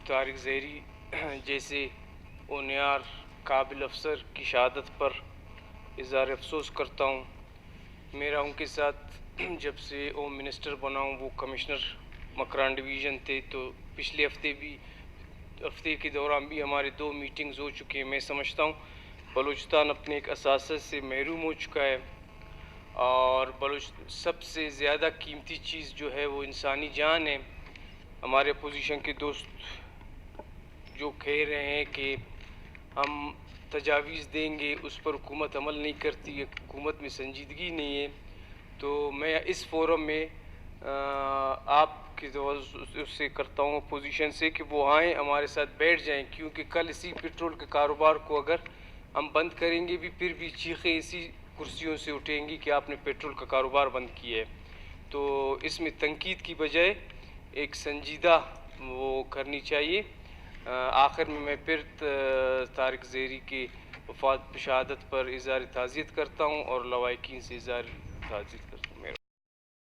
طارق زہری جیسے اونیار قابل افسر کی شہادت پر اظہار افسوس کرتا ہوں۔ میرا ان کے ساتھ جب سے ہوم منسٹر بنا ہوں وہ کمشنر مکران ڈویژن تھے، تو پچھلے ہفتے کے دوران بھی ہمارے 2 میٹنگز ہو چکے ہیں۔ میں سمجھتا ہوں بلوچستان اپنے ایک اساتذہ سے محروم ہو چکا ہے، اور سب سے زیادہ قیمتی چیز جو ہے وہ انسانی جان ہے۔ ہمارے اپوزیشن کے دوست جو کہہ رہے ہیں کہ ہم تجاویز دیں گے، اس پر حکومت عمل نہیں کرتی ہے، حکومت میں سنجیدگی نہیں ہے، تو میں اس فورم میں آپ کی توجہ سے کرتا ہوں اپوزیشن سے کہ وہ آئیں ہمارے ساتھ بیٹھ جائیں، کیونکہ کل اسی پیٹرول کے کاروبار کو اگر ہم بند کریں گے بھی، پھر بھی چیخیں اسی کرسیوں سے اٹھیں گی کہ آپ نے پیٹرول کا کاروبار بند کیا ہے۔ تو اس میں تنقید کی بجائے ایک سنجیدہ وہ کرنی چاہیے۔ آخر میں پھر طارق زہری کی وفات شہادت پر اظہار تعزیت کرتا ہوں اور لواحقین سے اظہار تعزیت کرتا ہوں۔